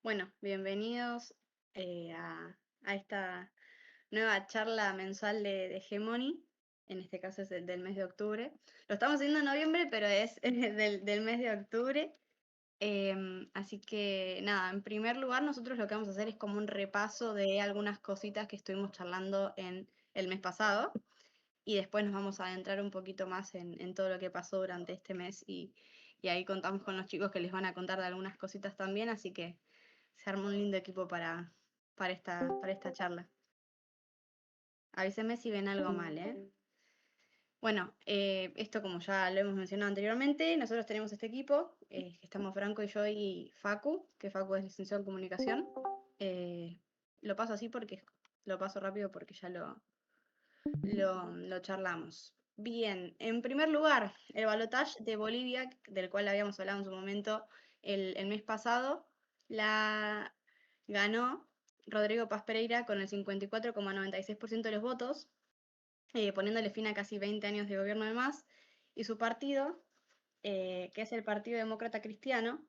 Bueno, bienvenidos a esta nueva charla mensual de Hegemony. En este caso es del mes de octubre. Lo estamos haciendo en noviembre, pero es del mes de octubre. Así que nada, en primer lugar nosotros lo que vamos a hacer es como un repaso de algunas cositas que estuvimos charlando en el mes pasado y después nos vamos a adentrar un poquito más en todo lo que pasó durante este mes y ahí contamos con los chicos que les van a contar de algunas cositas también, así que se arma un lindo equipo para esta charla. Avísenme si ven algo mal, ¿eh? Bueno, esto como ya lo hemos mencionado anteriormente, nosotros tenemos este equipo, que estamos Franco y yo y Facu, que Facu es licenciado en comunicación. Eh, lo paso así porque lo paso rápido porque ya lo charlamos. Bien, en primer lugar, el balotaje de Bolivia, del cual habíamos hablado en su momento el mes pasado, la ganó Rodrigo Paz Pereira con el 54,96% de los votos, poniéndole fin a casi 20 años de gobierno de MAS, y su partido, que es el Partido Demócrata Cristiano,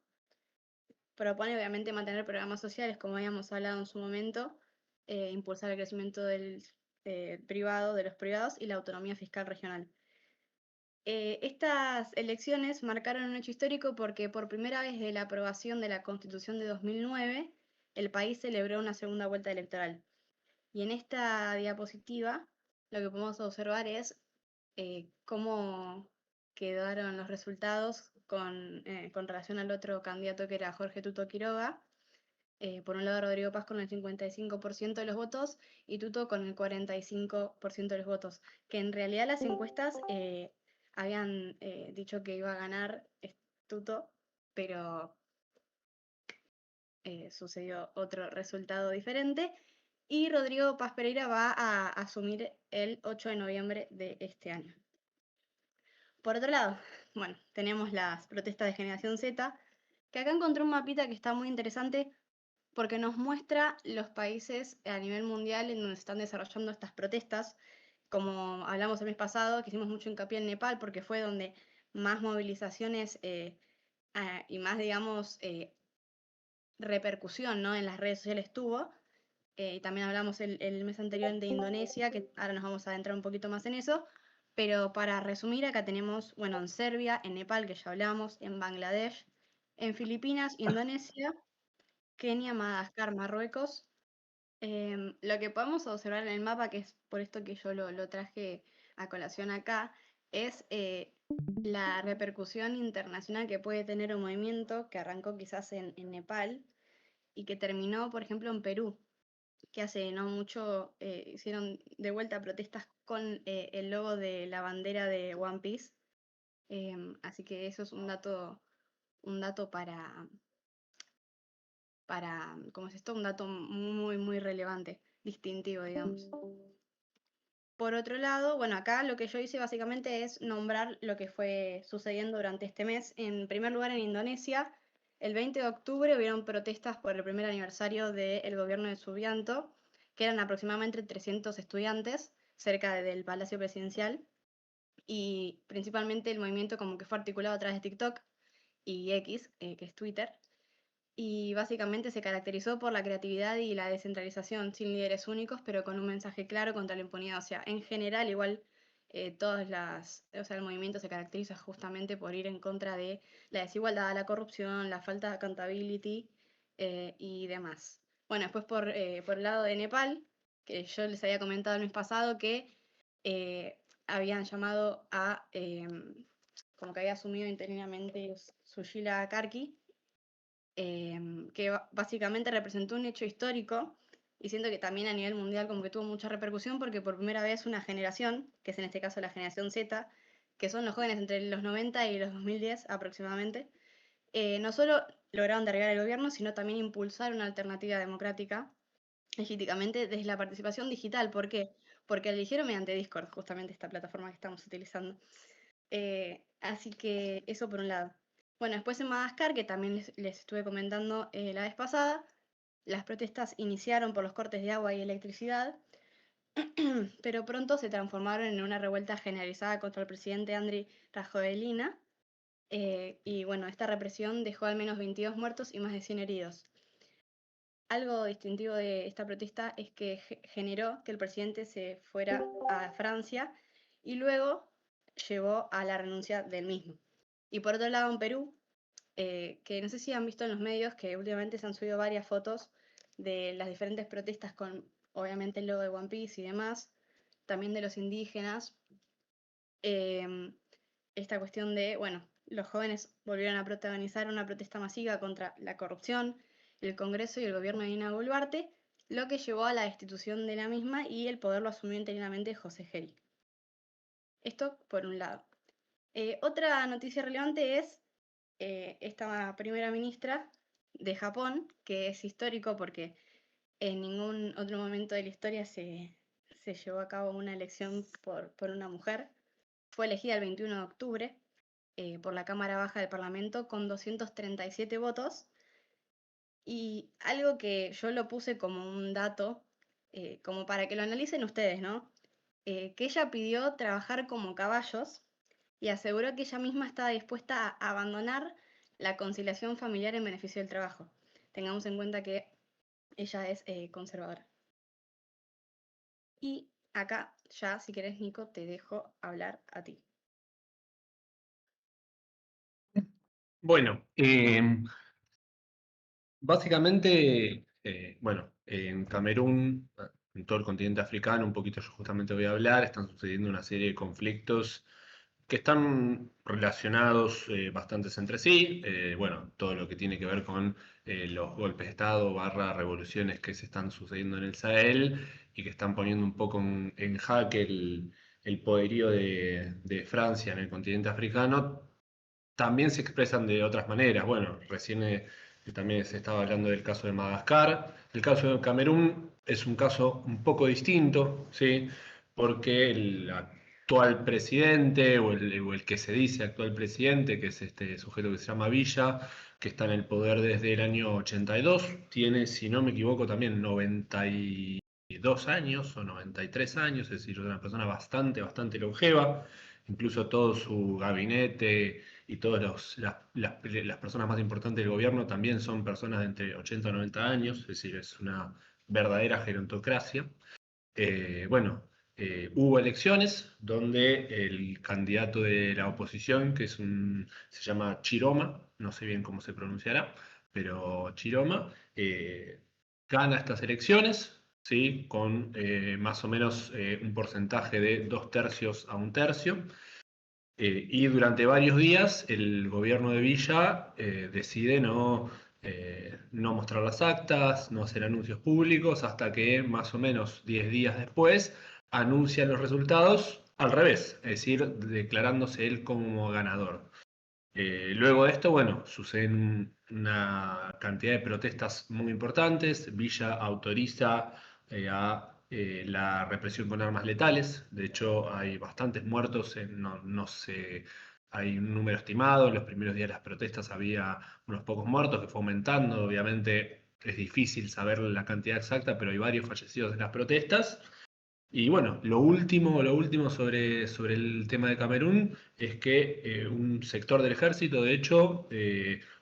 propone obviamente mantener programas sociales, como habíamos hablado en su momento, impulsar el crecimiento del privado, de los privados y la autonomía fiscal regional. Estas elecciones marcaron un hecho histórico porque por primera vez desde la aprobación de la Constitución de 2009, el país celebró una segunda vuelta electoral. Y en esta diapositiva lo que podemos observar es cómo quedaron los resultados con relación al otro candidato que era Jorge Tuto Quiroga. Por un lado Rodrigo Paz con el 55% de los votos y Tuto con el 45% de los votos, que en realidad las encuestas habían dicho que iba a ganar Tuto, pero sucedió otro resultado diferente. Y Rodrigo Paz Pereira va a asumir el 8 de noviembre de este año. Por otro lado, bueno, tenemos las protestas de Generación Z, que acá encontré un mapita que está muy interesante porque nos muestra los países a nivel mundial en donde se están desarrollando estas protestas. Como hablamos el mes pasado, que hicimos mucho hincapié en Nepal porque fue donde más movilizaciones y más, digamos, repercusión, ¿no?, en las redes sociales tuvo. Y también hablamos el mes anterior de Indonesia, que ahora nos vamos a adentrar un poquito más en eso. Pero para resumir, acá tenemos, bueno, en Serbia, en Nepal, que ya hablamos, en Bangladesh, en Filipinas, Indonesia, Kenia, Madagascar, Marruecos. Lo que podemos observar en el mapa, que es por esto que yo lo traje a colación acá, es la repercusión internacional que puede tener un movimiento que arrancó quizás en Nepal y que terminó, por ejemplo, en Perú, que hace no mucho hicieron de vuelta protestas con el logo de la bandera de One Piece. Así que eso es un dato ¿cómo es esto? Un dato muy, muy relevante, distintivo, digamos. Por otro lado, bueno, acá lo que yo hice básicamente es nombrar lo que fue sucediendo durante este mes. En primer lugar, en Indonesia, el 20 de octubre hubieron protestas por el primer aniversario del gobierno de Subianto, que eran aproximadamente 300 estudiantes cerca del Palacio Presidencial, y principalmente el movimiento como que fue articulado a través de TikTok y X, que es Twitter, y básicamente se caracterizó por la creatividad y la descentralización, sin líderes únicos, pero con un mensaje claro contra la impunidad. O sea, en general, igual, o sea, el movimiento se caracteriza justamente por ir en contra de la desigualdad, la corrupción, la falta de accountability y demás. Bueno, después por el lado de Nepal, que yo les había comentado el mes pasado que habían llamado como que había asumido interinamente Sushila Karki, que básicamente representó un hecho histórico y siento que también a nivel mundial como que tuvo mucha repercusión porque por primera vez una generación, que es en este caso la generación Z, que son los jóvenes entre los 90 y los 2010 aproximadamente, no solo lograron derribar el gobierno, sino también impulsar una alternativa democrática legítimamente desde la participación digital. ¿Por qué? Porque eligieron mediante Discord, justamente esta plataforma que estamos utilizando. Así que eso por un lado. Bueno, después en Madagascar, que también les estuve comentando la vez pasada, las protestas iniciaron por los cortes de agua y electricidad, pero pronto se transformaron en una revuelta generalizada contra el presidente Andry Rajoelina. Y bueno, esta represión dejó al menos 22 muertos y más de 100 heridos. algo distintivo de esta protesta es que generó que el presidente se fuera a Francia y luego llevó a la renuncia del mismo. Y por otro lado, en Perú, que no sé si han visto en los medios que últimamente se han subido varias fotos de las diferentes protestas con, obviamente, el logo de One Piece y demás, también de los indígenas. Esta cuestión de, bueno, los jóvenes volvieron a protagonizar una protesta masiva contra la corrupción, el Congreso y el gobierno de Dina Boluarte, lo que llevó a la destitución de la misma y el poder lo asumió interinamente José Geri. Esto por un lado. Otra noticia relevante es esta primera ministra de Japón, que es histórico porque en ningún otro momento de la historia se llevó a cabo una elección por una mujer. Fue elegida el 21 de octubre por la Cámara Baja del Parlamento con 237 votos. Y algo que yo lo puse como un dato, como para que lo analicen ustedes, ¿no? Que ella pidió trabajar como caballos y aseguró que ella misma estaba dispuesta a abandonar la conciliación familiar en beneficio del trabajo. Tengamos en cuenta que ella es conservadora. Y acá ya, si querés, Nico, te dejo hablar a ti. Bueno, básicamente, bueno, en Camerún, en todo el continente africano, un poquito yo justamente voy a hablar, están sucediendo una serie de conflictos que están relacionados bastantes entre sí. Bueno, todo lo que tiene que ver con los golpes de Estado barra revoluciones que se están sucediendo en el Sahel y que están poniendo un poco en jaque el poderío de Francia en el continente africano, también se expresan de otras maneras. Bueno, recién también se estaba hablando del caso de Madagascar. El caso de Camerún es un caso un poco distinto, ¿sí? Porque el actual presidente, o el que se dice actual presidente, que es este sujeto que se llama Villa, que está en el poder desde el año 82, tiene, si no me equivoco, también 92 años o 93 años, es decir, es una persona bastante longeva. Incluso todo su gabinete y todas las personas más importantes del gobierno también son personas de entre 80 y 90 años, es decir, es una verdadera gerontocracia. Bueno, hubo elecciones donde el candidato de la oposición, se llama Chiroma, no sé bien cómo se pronunciará, pero Chiroma, gana estas elecciones, ¿sí? Con más o menos un porcentaje de 2/3 a 1/3. Y durante varios días el gobierno de Villa decide no mostrar las actas, no hacer anuncios públicos, hasta que más o menos 10 días después anuncia los resultados al revés, es decir, declarándose él como ganador. Luego de esto, bueno, suceden una cantidad de protestas muy importantes. Villa autoriza a la represión con armas letales. De hecho, hay bastantes muertos. No sé, hay un número estimado. En los primeros días de las protestas había unos pocos muertos que fue aumentando. Obviamente es difícil saber la cantidad exacta, pero hay varios fallecidos en las protestas. Y bueno, lo último sobre el tema de Camerún es que un sector del ejército, de hecho,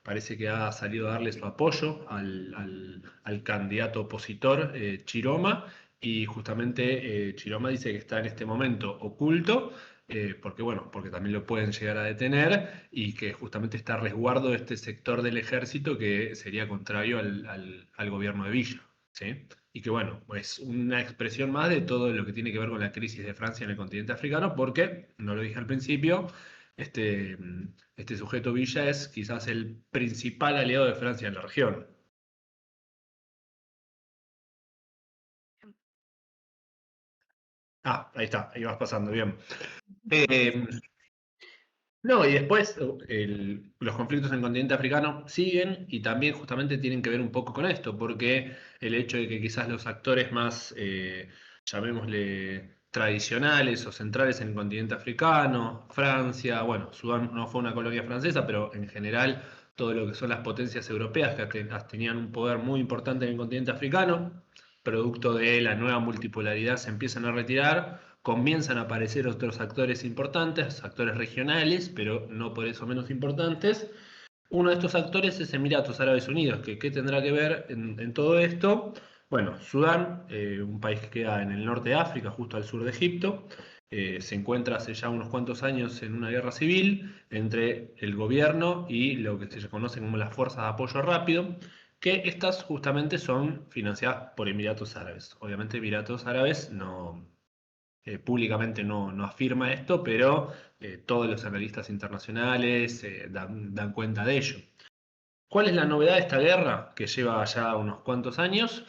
parece que ha salido a darle su apoyo al candidato opositor, Chiroma, y justamente Chiroma dice que está en este momento oculto, porque bueno, porque también lo pueden llegar a detener, y que justamente está a resguardo de este sector del ejército que sería contrario al gobierno de Villa, ¿sí? Y que bueno, es una expresión más de todo lo que tiene que ver con la crisis de Francia en el continente africano, porque, no lo dije al principio, este sujeto Villa es quizás el principal aliado de Francia en la región. Ah, ahí está, ahí vas pasando, bien. Eh, No, y después los conflictos en el continente africano siguen y también justamente tienen que ver un poco con esto, porque el hecho de que quizás los actores más, llamémosle, tradicionales o centrales en el continente africano, Francia, bueno, Sudán no fue una colonia francesa, pero en general todo lo que son las potencias europeas que tenían un poder muy importante en el continente africano, producto de la nueva multipolaridad, se empiezan a retirar, comienzan a aparecer otros actores importantes, actores regionales, pero no por eso menos importantes, Uno de estos actores es Emiratos Árabes Unidos, que ¿qué tendrá que ver en todo esto? Bueno, Sudán, un país que queda en el norte de África, justo al sur de Egipto, se encuentra hace ya unos cuantos años en una guerra civil entre el gobierno y lo que se conoce como las fuerzas de apoyo rápido, que estas justamente son financiadas por Emiratos Árabes. Obviamente Emiratos Árabes no, públicamente no afirma esto, pero todos los analistas internacionales dan cuenta de ello. ¿Cuál es la novedad de esta guerra que lleva ya unos cuantos años?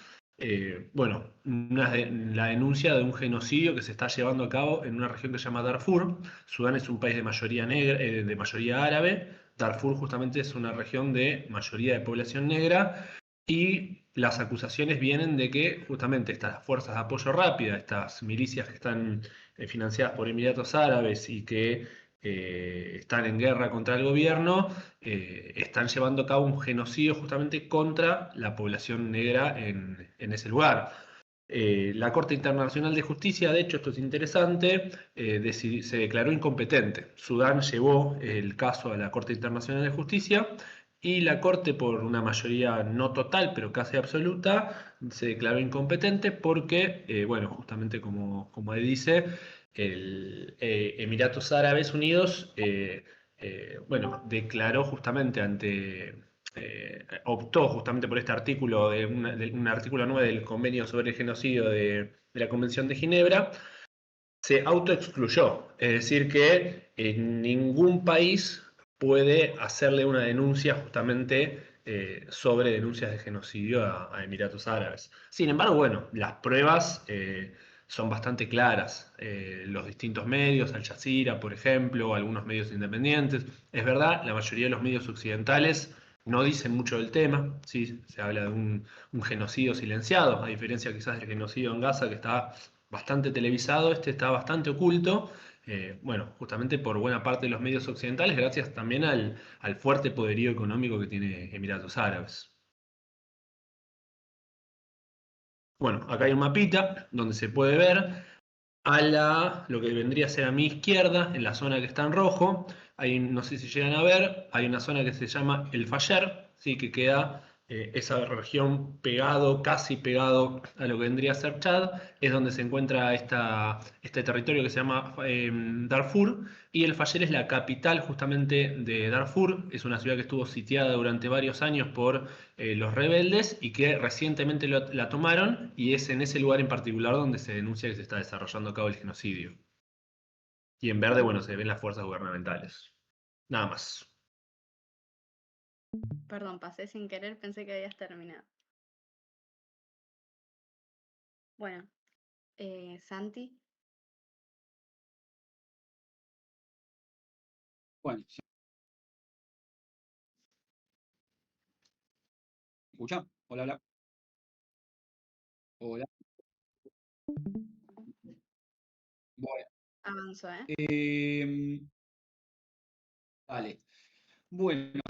Bueno, la denuncia de un genocidio que se está llevando a cabo en una región que se llama Darfur. Sudán es un país de mayoría negra, de mayoría árabe. Darfur justamente es una región de mayoría de población negra y las acusaciones vienen de que justamente estas fuerzas de apoyo rápida, estas milicias que están financiadas por Emiratos Árabes y que están en guerra contra el gobierno, están llevando a cabo un genocidio justamente contra la población negra en ese lugar. La Corte Internacional de Justicia, de hecho, esto es interesante, se declaró incompetente. Sudán llevó el caso a la Corte Internacional de Justicia y la Corte, por una mayoría no total, pero casi absoluta, se declaró incompetente porque, bueno, justamente como él dice, Emiratos Árabes Unidos, bueno, declaró justamente optó justamente por este artículo, de un artículo 9 del Convenio sobre el Genocidio de la Convención de Ginebra, se autoexcluyó. Es decir, que ningún país puede hacerle una denuncia justamente sobre denuncias de genocidio a Emiratos Árabes. Sin embargo, bueno, las pruebas son bastante claras. Los distintos medios, Al Jazeera, por ejemplo, algunos medios independientes. Es verdad, la mayoría de los medios occidentales no dicen mucho del tema, ¿sí? Se habla de un genocidio silenciado, a diferencia quizás del genocidio en Gaza, que está bastante televisado, este está bastante oculto, bueno, justamente por buena parte de los medios occidentales, gracias también al fuerte poderío económico que tiene Emiratos Árabes. Bueno, acá hay un mapita donde se puede ver lo que vendría a ser a mi izquierda, en la zona que está en rojo, no sé si llegan a ver, hay una zona que se llama El Fayer, ¿sí? Que queda esa región pegado, casi pegado a lo que vendría a ser Chad, es donde se encuentra este territorio que se llama Darfur, y El Fayer es la capital justamente de Darfur, es una ciudad que estuvo sitiada durante varios años por los rebeldes y que recientemente la tomaron y es en ese lugar en particular donde se denuncia que se está desarrollando a cabo el genocidio. Y en verde, bueno, se ven las fuerzas gubernamentales. Nada más. Perdón, pasé sin querer, pensé que habías terminado. Bueno, Santi. Bueno, ¿se escucha? Hola, hola. Hola. Bueno, Avanzó, ¿eh? em, dale. Bueno,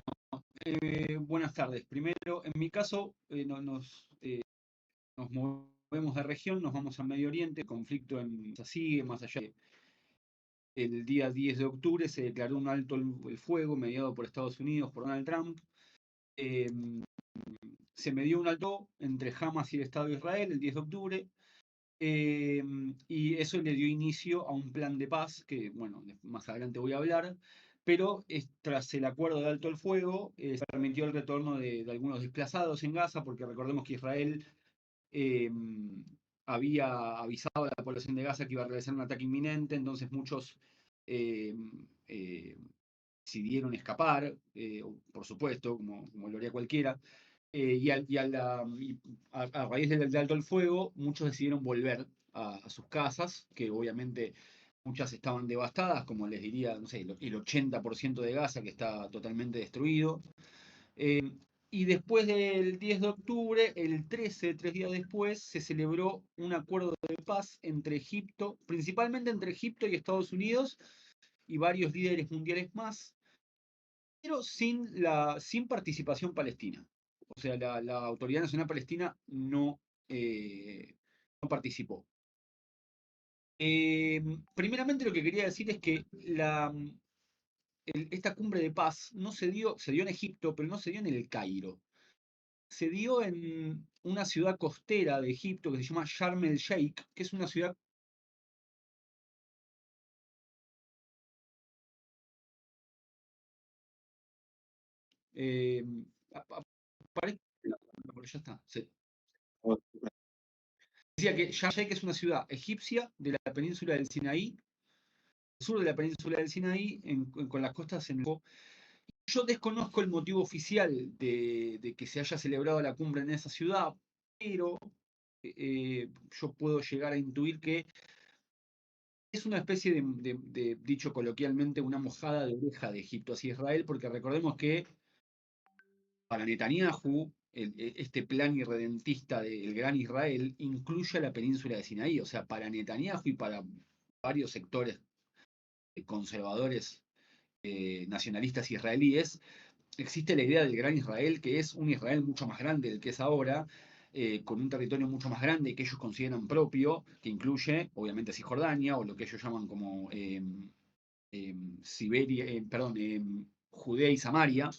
buenas tardes. Primero, en mi caso, nos movemos de región, nos vamos a Medio Oriente, el conflicto sigue más allá. El día 10 de octubre se declaró un alto el fuego mediado por Estados Unidos, por Donald Trump. Em, Se medió un alto entre Hamas y el Estado de Israel el 10 de octubre. Y eso le dio inicio a un plan de paz, que bueno, más adelante voy a hablar, pero tras el acuerdo de alto el fuego, se permitió el retorno de algunos desplazados en Gaza, porque recordemos que Israel eh, había avisado a la población de Gaza que iba a realizar un ataque inminente, entonces muchos eh, eh, decidieron escapar, por supuesto, como lo haría cualquiera, a raíz del alto el fuego, muchos decidieron volver a sus casas, que obviamente muchas estaban devastadas, como les diría, no sé, el 80% de Gaza, que está totalmente destruido. Eh, y después del 10 de octubre, el 13, 3 días después, se celebró un acuerdo de paz entre Egipto, principalmente entre Egipto y Estados Unidos, y varios líderes mundiales más, pero sin participación palestina. O sea, la Autoridad Nacional Palestina no participó. Primeramente lo que quería decir es que esta cumbre de paz no se dio en Egipto, pero no se dio en el Cairo. Se dio en una ciudad costera de Egipto que se llama Sharm el Sheikh, que es una ciudad parece- pero ya está. Decía que Sharm el Sheikh es una ciudad egipcia de la península del Sinaí, sur de la península del Sinaí, con las costas en el... Yo desconozco el motivo oficial de que se haya celebrado la cumbre en esa ciudad, pero yo puedo llegar a intuir que es una especie dicho coloquialmente, una mojada de oreja de Egipto hacia Israel, porque recordemos que para Netanyahu, este plan irredentista del Gran Israel incluye a la península de Sinaí. O sea, para Netanyahu y para varios sectores conservadores nacionalistas israelíes, existe la idea del Gran Israel, que es un Israel mucho más grande del que es ahora, con un territorio mucho más grande que ellos consideran propio, que incluye, obviamente, Cisjordania, o lo que ellos llaman como Siberia, Judea y Samaria,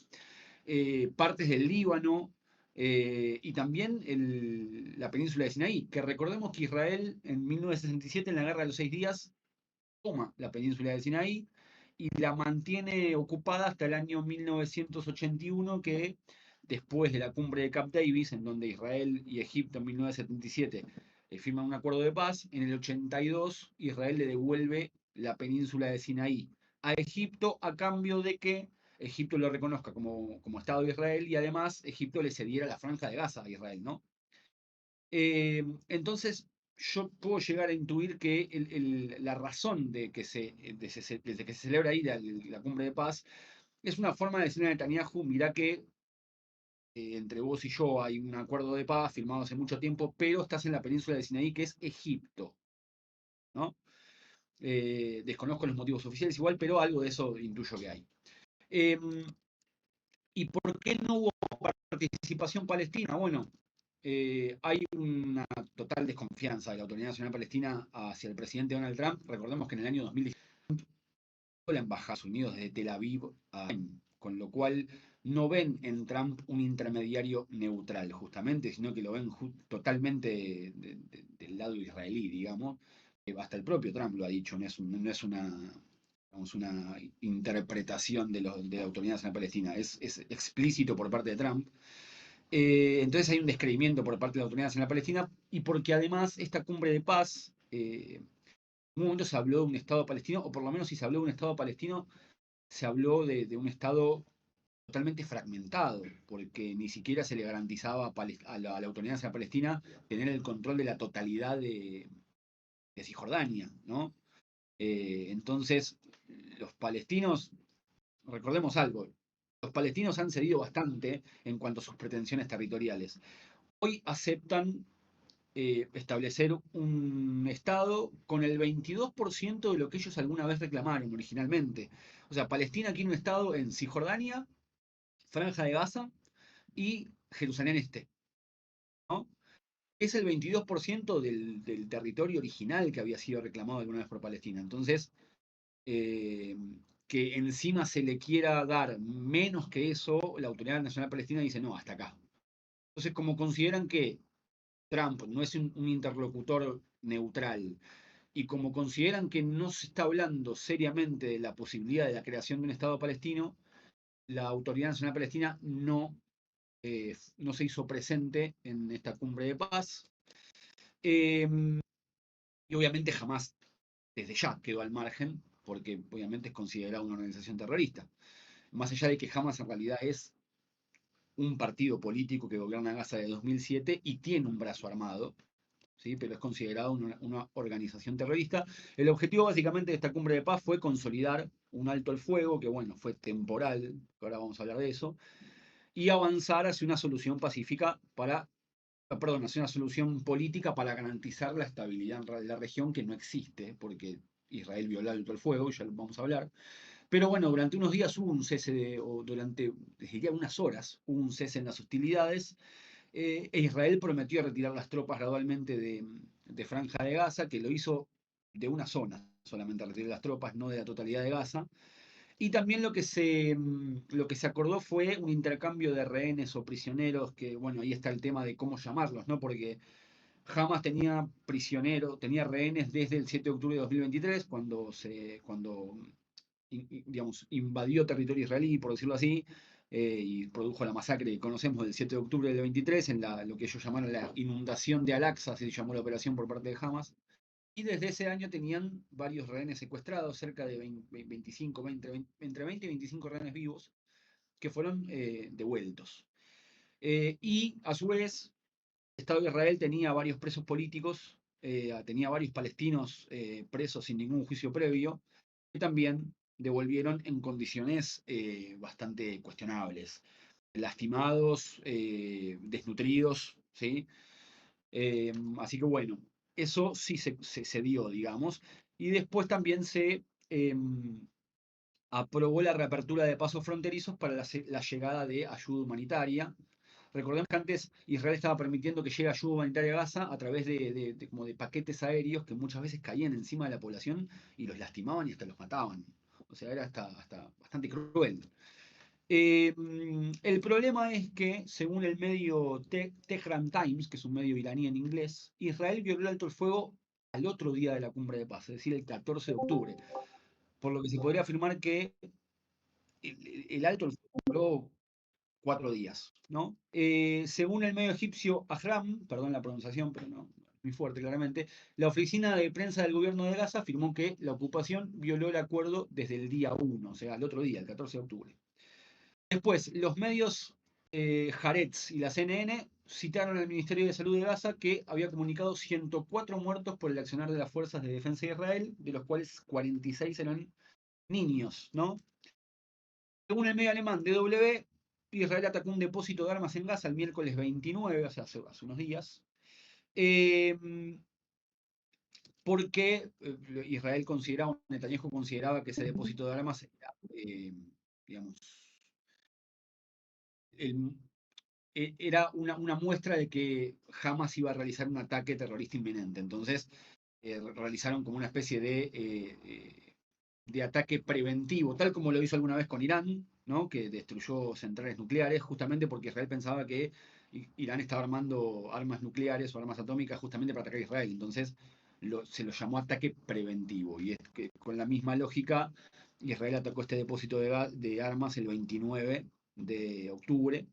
partes del Líbano, y también la península de Sinaí, que recordemos que Israel en 1967, en la Guerra de los 6 días, toma la península de Sinaí y la mantiene ocupada hasta el año 1981, que después de la cumbre de Camp Davis, en donde Israel y Egipto en 1977 firman un acuerdo de paz, en el 82 Israel le devuelve la península de Sinaí a Egipto a cambio de que Egipto lo reconozca como Estado de Israel y además Egipto le cediera la franja de Gaza a Israel, ¿no? Entonces, yo puedo llegar a intuir que la razón de que desde que se celebra ahí la cumbre de paz es una forma de decirle a Netanyahu: mirá que entre vos y yo hay un acuerdo de paz firmado hace mucho tiempo, pero estás en la península de Sinaí, que es Egipto, ¿no? Desconozco los motivos oficiales igual, pero algo de eso intuyo que hay. ¿Y por qué no hubo participación palestina? Bueno, hay una total desconfianza de la Autoridad Nacional Palestina hacia el presidente Donald Trump. Recordemos que en el año 2010 la Embajada de Estados Unidos desde Tel Aviv, con lo cual no ven en Trump un intermediario neutral, justamente, sino que lo ven totalmente del lado israelí, digamos. Hasta el propio Trump lo ha dicho, no es una interpretación de la Autoridad Nacional Palestina, es explícito por parte de Trump. Entonces hay un descreimiento por parte de la Autoridad Nacional Palestina, y porque además esta cumbre de paz, en un momento se habló de un Estado palestino, o por lo menos si se habló de un Estado palestino, se habló de un Estado totalmente fragmentado, porque ni siquiera se le garantizaba a la Autoridad Nacional Palestina tener el control de la totalidad de Cisjordania, ¿no? Entonces, los palestinos, recordemos algo, los palestinos han cedido bastante en cuanto a sus pretensiones territoriales. Hoy aceptan establecer un Estado con el 22% de lo que ellos alguna vez reclamaron originalmente. O sea, Palestina quiere un Estado en Cisjordania, Franja de Gaza y Jerusalén Este, ¿no? Es el 22% del territorio original que había sido reclamado alguna vez por Palestina. Entonces, que encima se le quiera dar menos que eso, la Autoridad Nacional Palestina dice: no, hasta acá. Entonces, como consideran que Trump no es un interlocutor neutral, y como consideran que no se está hablando seriamente de la posibilidad de la creación de un Estado palestino, la Autoridad Nacional Palestina no se hizo presente en esta cumbre de paz. Y obviamente jamás, desde ya, quedó al margen, porque obviamente es considerada una organización terrorista. Más allá de que Hamas en realidad es un partido político que gobierna Gaza de 2007 y tiene un brazo armado, ¿sí? Pero es considerado una organización terrorista. El objetivo básicamente de esta cumbre de paz fue consolidar un alto el fuego, que bueno, fue temporal, ahora vamos a hablar de eso, y avanzar hacia una solución pacífica hacia una solución política para garantizar la estabilidad en la región, que no existe, porque Israel violó el alto el fuego, y ya lo vamos a hablar. Pero bueno, durante unos días hubo un cese, o durante, diría, unas horas, hubo un cese en las hostilidades. Israel prometió retirar las tropas gradualmente de Franja de Gaza, que lo hizo de una zona, solamente retirar las tropas, no de la totalidad de Gaza. Y también lo que se acordó fue un intercambio de rehenes o prisioneros, que bueno, ahí está el tema de cómo llamarlos, ¿no? Porque Hamas tenía tenía rehenes desde el 7 de octubre de 2023, cuando digamos, invadió territorio israelí, por decirlo así, y produjo la masacre que conocemos del 7 de octubre del 23, en lo que ellos llamaron la inundación de Al-Aqsa, así se llamó la operación por parte de Hamas. Y desde ese año tenían varios rehenes secuestrados, cerca de 25, entre 20 y 25 rehenes vivos, que fueron devueltos. Y a su vez, el Estado de Israel tenía varios presos políticos, tenía varios palestinos presos sin ningún juicio previo, que también devolvieron en condiciones bastante cuestionables, lastimados, desnutridos, ¿sí? Así que bueno, eso sí se dio, digamos. Y después también se aprobó la reapertura de pasos fronterizos para la llegada de ayuda humanitaria. Recordemos que antes Israel estaba permitiendo que llegue ayuda humanitaria a Gaza a través como de paquetes aéreos que muchas veces caían encima de la población y los lastimaban y hasta los mataban. O sea, era hasta bastante cruel. El problema es que, según el medio Tehran Times, que es un medio iraní en inglés, Israel violó el alto el fuego al otro día de la cumbre de paz, es decir, el 14 de octubre. Por lo que se podría afirmar que el alto el fuego duró 4 días, ¿no? Según el medio egipcio Ahram, perdón la pronunciación, pero no muy fuerte claramente, la oficina de prensa del gobierno de Gaza afirmó que la ocupación violó el acuerdo desde el día 1, o sea, el otro día, el 14 de octubre. Después, los medios Haaretz y la CNN citaron al Ministerio de Salud de Gaza que había comunicado 104 muertos por el accionar de las fuerzas de defensa de Israel, de los cuales 46 eran niños, ¿no? Según el medio alemán DW, Israel atacó un depósito de armas en Gaza el miércoles 29, o sea, hace unos días, porque Israel consideraba, Netanyahu consideraba que ese depósito de armas era, digamos, era una muestra de que Hamas iba a realizar un ataque terrorista inminente. Entonces, realizaron como una especie de ataque preventivo, tal como lo hizo alguna vez con Irán, ¿no? Que destruyó centrales nucleares, justamente porque Israel pensaba que Irán estaba armando armas nucleares o armas atómicas justamente para atacar a Israel. Entonces, se lo llamó ataque preventivo. Y es que con la misma lógica, Israel atacó este depósito de armas el 29 de octubre.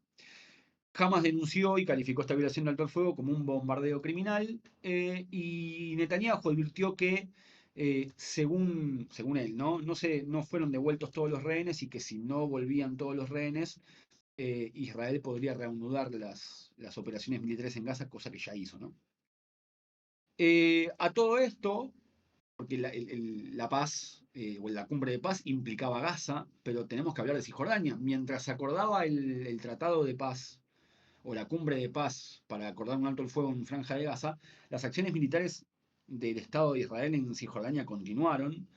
Hamas denunció y calificó esta violación de alto el fuego como un bombardeo criminal, y Netanyahu advirtió que, según él, no fueron devueltos todos los rehenes y que si no volvían todos los rehenes, Israel podría reanudar las operaciones militares en Gaza, cosa que ya hizo, ¿no? A todo esto, porque la paz o la cumbre de paz implicaba Gaza, pero tenemos que hablar de Cisjordania. Mientras se acordaba el tratado de paz o la cumbre de paz para acordar un alto el fuego en Franja de Gaza, las acciones militares del Estado de Israel en Cisjordania continuaron.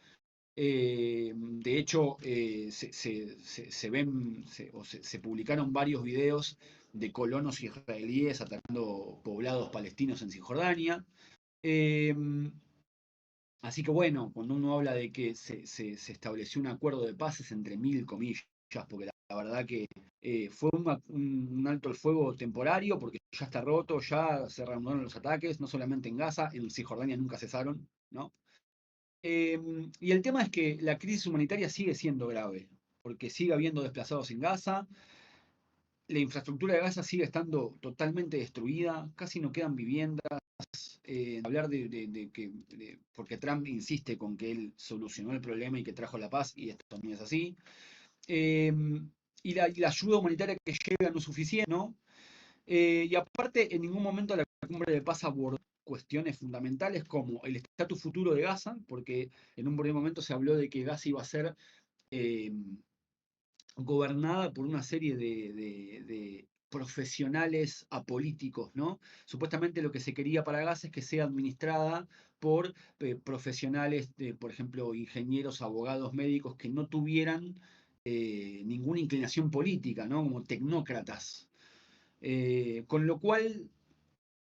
De hecho, se publicaron varios videos de colonos israelíes atacando poblados palestinos en Cisjordania. Eh, Así que bueno, cuando uno habla de que se estableció un acuerdo de paz es entre mil comillas, porque la verdad que fue un alto el fuego temporario, porque ya está roto, ya se reanudaron los ataques, no solamente en Gaza, en Cisjordania nunca cesaron, ¿no? Y el tema es que la crisis humanitaria sigue siendo grave, porque sigue habiendo desplazados en Gaza, la infraestructura de Gaza sigue estando totalmente destruida, casi no quedan viviendas. Hablar porque Trump insiste con que él solucionó el problema y que trajo la paz, y esto también es así. Eh, y la ayuda humanitaria que llega no es suficiente, ¿no? Y aparte, en ningún momento la cumbre de paz abordó cuestiones fundamentales como el estatus futuro de Gaza, porque en un primer momento se habló de que Gaza iba a ser gobernada por una serie de profesionales apolíticos, ¿no? Supuestamente lo que se quería para Gaza es que sea administrada por profesionales, por ejemplo, ingenieros, abogados, médicos, que no tuvieran ninguna inclinación política, ¿no? Como tecnócratas. Con lo cual,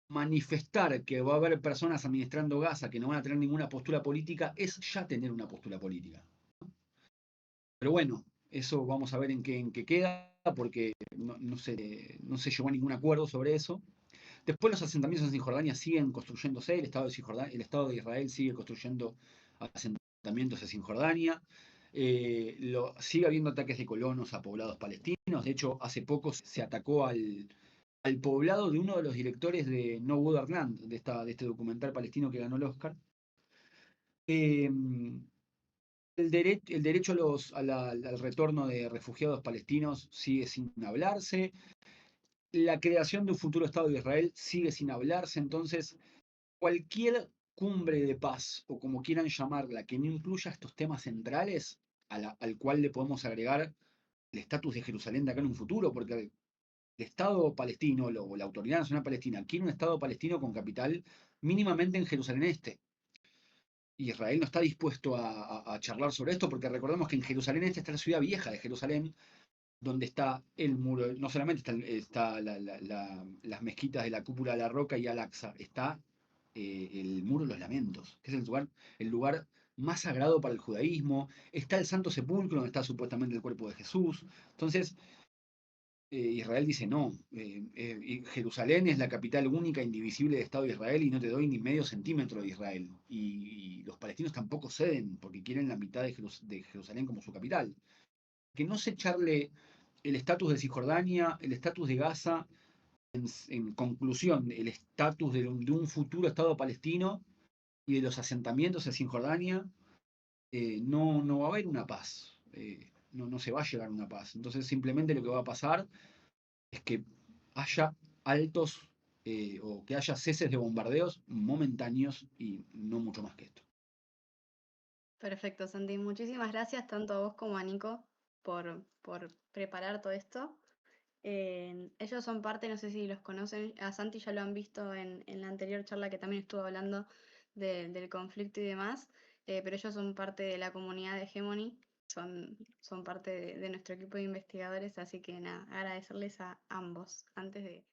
manifestar que va a haber personas administrando Gaza que no van a tener ninguna postura política es ya tener una postura política. Pero bueno, eso vamos a ver en qué queda, porque no se llegó a ningún acuerdo sobre eso. Después los asentamientos en Cisjordania siguen construyéndose, el Estado de Israel sigue construyendo asentamientos en Cisjordania. Sigue habiendo ataques de colonos a poblados palestinos. De hecho, hace poco se atacó al poblado de uno de los directores de No Woodard Land, de este documental palestino que ganó el Oscar. Eh, el derecho al retorno de refugiados palestinos sigue sin hablarse. La creación de un futuro Estado de Israel sigue sin hablarse. Entonces, cualquier cumbre de paz, o como quieran llamarla, que no incluya estos temas centrales, al cual le podemos agregar el estatus de Jerusalén de acá en un futuro, porque el Estado palestino o la Autoridad Nacional Palestina quiere un Estado palestino con capital mínimamente en Jerusalén Este. Israel no está dispuesto a charlar sobre esto, porque recordemos que en Jerusalén Este está la ciudad vieja de Jerusalén, donde está el muro, no solamente está las mezquitas de la Cúpula de la Roca y Al-Aqsa, está el Muro de los Lamentos, que es el lugar más sagrado para el judaísmo, está el Santo Sepulcro, donde está supuestamente el cuerpo de Jesús. Entonces, Israel dice, no, Jerusalén es la capital única, indivisible del Estado de Israel y no te doy ni medio centímetro de Israel. Y los palestinos tampoco ceden, porque quieren la mitad de Jerusalén como su capital. Que no se echarle el estatus de Cisjordania, el estatus de Gaza, en conclusión, el estatus de un futuro Estado palestino y de los asentamientos en Cisjordania, no va a haber una paz. No se va a llegar a una paz. Entonces, simplemente lo que va a pasar es que haya altos o que haya ceses de bombardeos momentáneos y no mucho más que esto. Perfecto, Santi. Muchísimas gracias tanto a vos como a Nico por preparar todo esto. Ellos son parte, no sé si los conocen, a Santi ya lo han visto en la anterior charla que también estuvo hablando del conflicto y demás, pero ellos son parte de la comunidad de Hegemony, son parte de nuestro equipo de investigadores, así que nada, agradecerles a ambos antes de